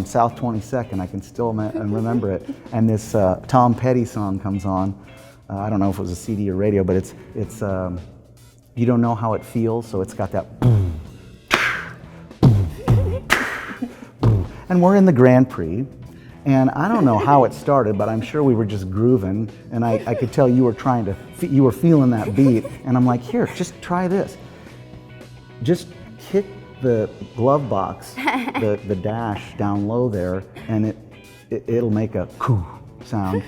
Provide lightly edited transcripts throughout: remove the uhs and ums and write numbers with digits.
South 22nd. I can still remember it. And this Tom Petty song comes on. I don't know if it was a CD or radio, but it's You Don't Know How It Feels, so it's got that boom, boom, boom, boom. And we're in the Grand Prix, and I don't know how it started, but I'm sure we were just grooving, and I could tell you were you were feeling that beat, and I'm like, here, just try this. Just hit the glove box, the dash down low there, and it'll make a coo sound.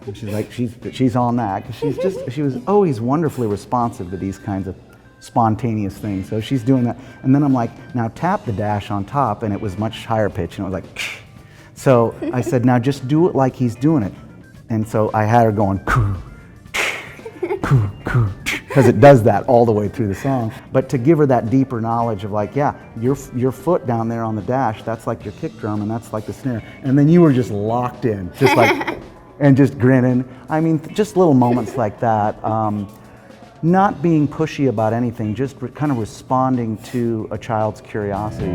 And she's like, she's on that, because she was always wonderfully responsive to these kinds of spontaneous things. So she's doing that, and then I'm like, now tap the dash on top, and it was much higher pitch, and it was like, Ksh. So I said, now just do it like he's doing it, and so I had her going coo, coo, coo, because it does that all the way through the song. But to give her that deeper knowledge of like, yeah, your foot down there on the dash, that's like your kick drum, and that's like the snare, and then you were just locked in, just like. And just grinning. I mean, just little moments like that. Not being pushy about anything, just kind of responding to a child's curiosity.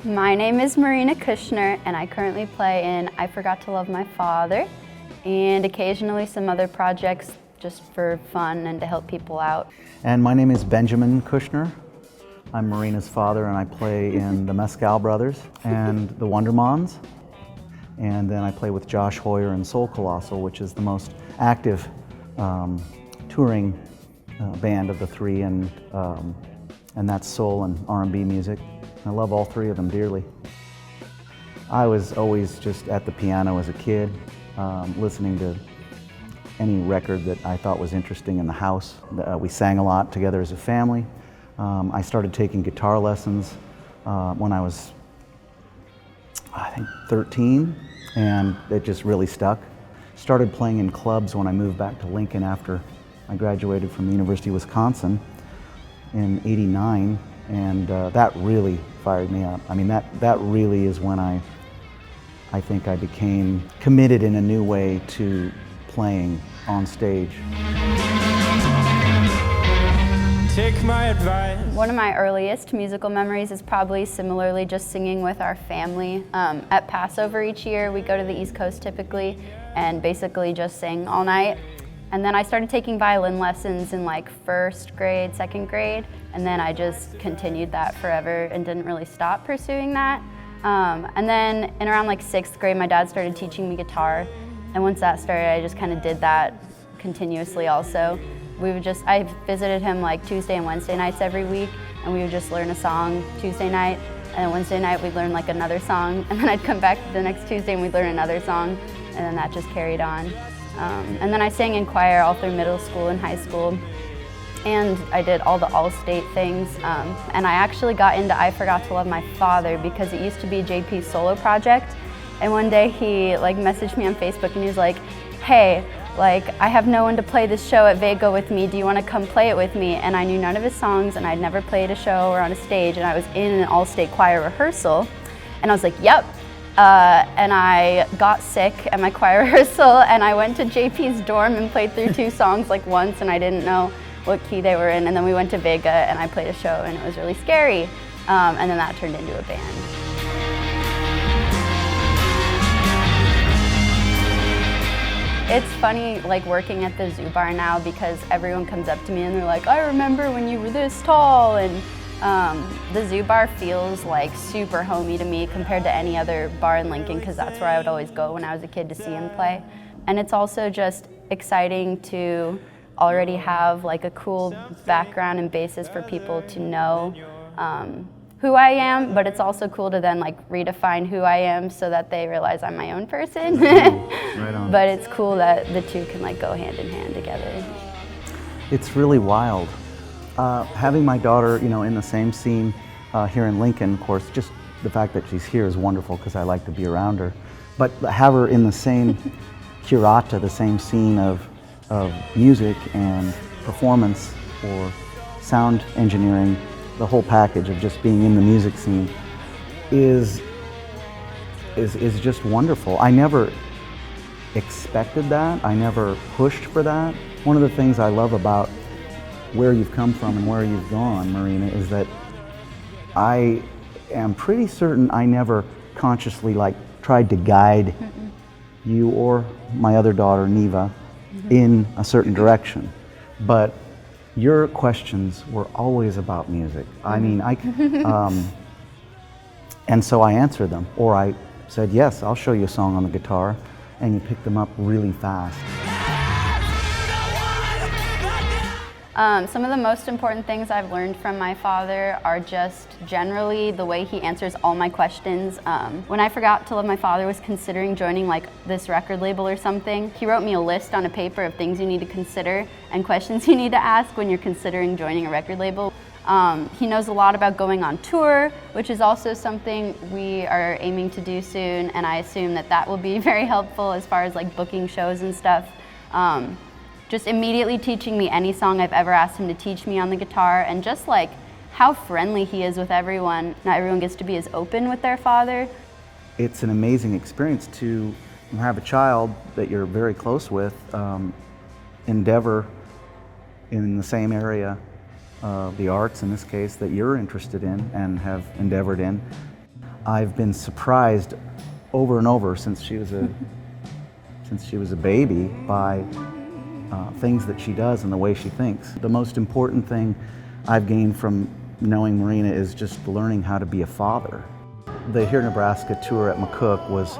My name is Marina Kushner, and I currently play in I Forgot to Love My Father, and occasionally some other projects just for fun and to help people out. And my name is Benjamin Kushner. I'm Marina's father, and I play in the Mescal Brothers and the Wondermons. And then I play with Josh Hoyer and Soul Colossal, which is the most active touring band of the three, and that's soul and R&B music. I love all three of them dearly. I was always just at the piano as a kid, listening to any record that I thought was interesting in the house. We sang a lot together as a family. I started taking guitar lessons when I was, I think, 13, and it just really stuck. Started playing in clubs when I moved back to Lincoln after I graduated from the University of Wisconsin in '89, and that really fired me up. I mean, that really is when I think I became committed in a new way to playing on stage. Take my advice. One of my earliest musical memories is probably similarly just singing with our family. At Passover each year, we go to the East Coast typically and basically just sing all night. And then I started taking violin lessons in like first grade, second grade, and then I just continued that forever and didn't really stop pursuing that. And then in around like sixth grade, my dad started teaching me guitar. And once that started, I just kind of did that continuously also. I visited him like Tuesday and Wednesday nights every week, and we would just learn a song Tuesday night, and then Wednesday night we'd learn like another song, and then I'd come back the next Tuesday and we'd learn another song, and then that just carried on. And then I sang in choir all through middle school and high school, and I did all the all-state things, and I actually got into I Forgot to Love My Father because it used to be JP's solo project, and one day he like messaged me on Facebook and he was like, hey, like, I have no one to play this show at Vega with me, do you want to come play it with me? And I knew none of his songs, and I'd never played a show or on a stage, and I was in an all-state choir rehearsal, and I was like, yep. And I got sick at my choir rehearsal, and I went to JP's dorm and played through 2 songs like once, and I didn't know what key they were in, and then we went to Vega, and I played a show, and it was really scary, and then that turned into a band. It's funny, like, working at the Zoo Bar now because everyone comes up to me and they're like, I remember when you were this tall, and the Zoo Bar feels like super homey to me compared to any other bar in Lincoln, because that's where I would always go when I was a kid to see him play. And it's also just exciting to already have like a cool background and basis for people to know who I am, but it's also cool to then like redefine who I am so that they realize I'm my own person. Right on. But it's cool that the two can like go hand in hand together. It's really wild. Having my daughter, in the same scene here in Lincoln, of course, just the fact that she's here is wonderful because I like to be around her. But have her in the same curata, the same scene of music and performance or sound engineering, the whole package of just being in the music scene is just wonderful. I never expected that. I never pushed for that. One of the things I love about where you've come from and where you've gone, Marina, is that I am pretty certain I never consciously like tried to guide you or my other daughter, Neva, in a certain direction. But your questions were always about music. I mean, and so I answered them, or I said, yes, I'll show you a song on the guitar, and you picked them up really fast. Some of the most important things I've learned from my father are just generally the way he answers all my questions. When I Forgot to Love My Father was considering joining like this record label or something, he wrote me a list on a paper of things you need to consider and questions you need to ask when you're considering joining a record label. He knows a lot about going on tour, which is also something we are aiming to do soon, and I assume that that will be very helpful as far as like booking shows and stuff. Just immediately teaching me any song I've ever asked him to teach me on the guitar, and just like how friendly he is with everyone. Not everyone gets to be as open with their father. It's an amazing experience to have a child that you're very close with endeavor in the same area of the arts, in this case, that you're interested in and have endeavored in. I've been surprised over and over since she was a baby by things that she does and the way she thinks. The most important thing I've gained from knowing Marina is just learning how to be a father. The Here Nebraska tour at McCook was,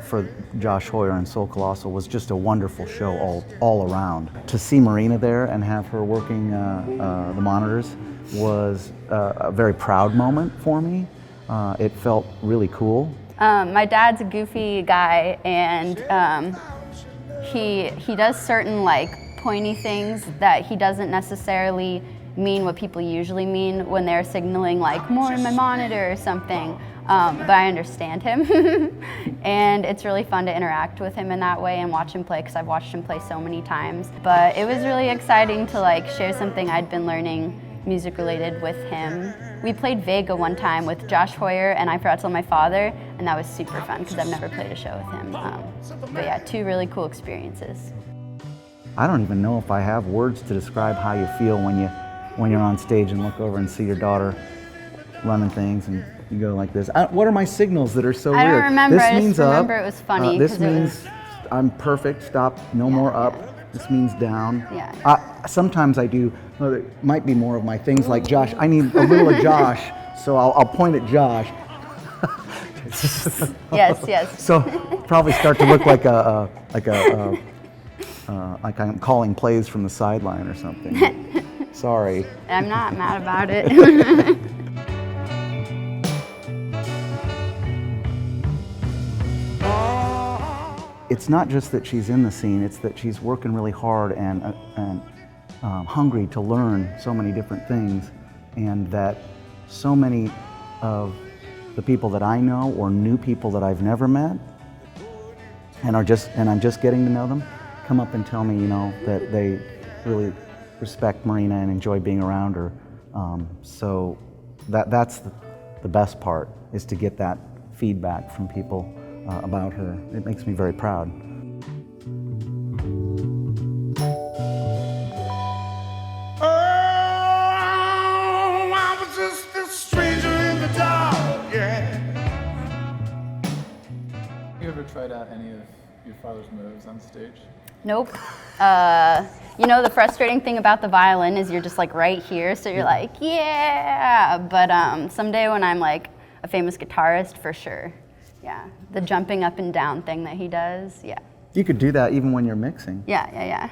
for Josh Hoyer and Soul Colossal, was just a wonderful show all around. To see Marina there and have her working the monitors was a very proud moment for me. It felt really cool. My dad's a goofy guy, and he does certain like pointy things that he doesn't necessarily mean what people usually mean when they're signaling like more in my monitor or something, but I understand him. And it's really fun to interact with him in that way and watch him play, because I've watched him play so many times. But it was really exciting to like share something I'd been learning music related with him. We played Vega one time with Josh Hoyer and I Forgot to Love My Father, and that was super fun because I've never played a show with him. But yeah, two really cool experiences. I don't even know if I have words to describe how you feel when you're on stage and look over and see your daughter running things and you go like this. What are my signals that are so weird? I don't remember, This I means just remember it was funny. This means I'm perfect, stop, no more up. Yeah. This means down. Yeah. Sometimes I do, well, it might be more of my things like Josh. I need a little of Josh, so I'll point at Josh. Yes. So probably start to look like like I'm calling plays from the sideline or something. Sorry. I'm not mad about it. It's not just that she's in the scene, it's that she's working really hard and hungry to learn so many different things, and that so many of the people that I know or new people that I've never met and I'm just getting to know them, come up and tell me, you know, that they really respect Marina and enjoy being around her. So that's the best part, is to get that feedback from people about her. It makes me very proud. I was just a stranger in the dark, yeah. You ever tried out any of your father's moves on stage? Nope. You know, the frustrating thing about the violin is you're just like right here, so you're like, yeah. But someday when I'm like a famous guitarist, for sure. Yeah, the jumping up and down thing that he does, yeah. You could do that even when you're mixing. Yeah.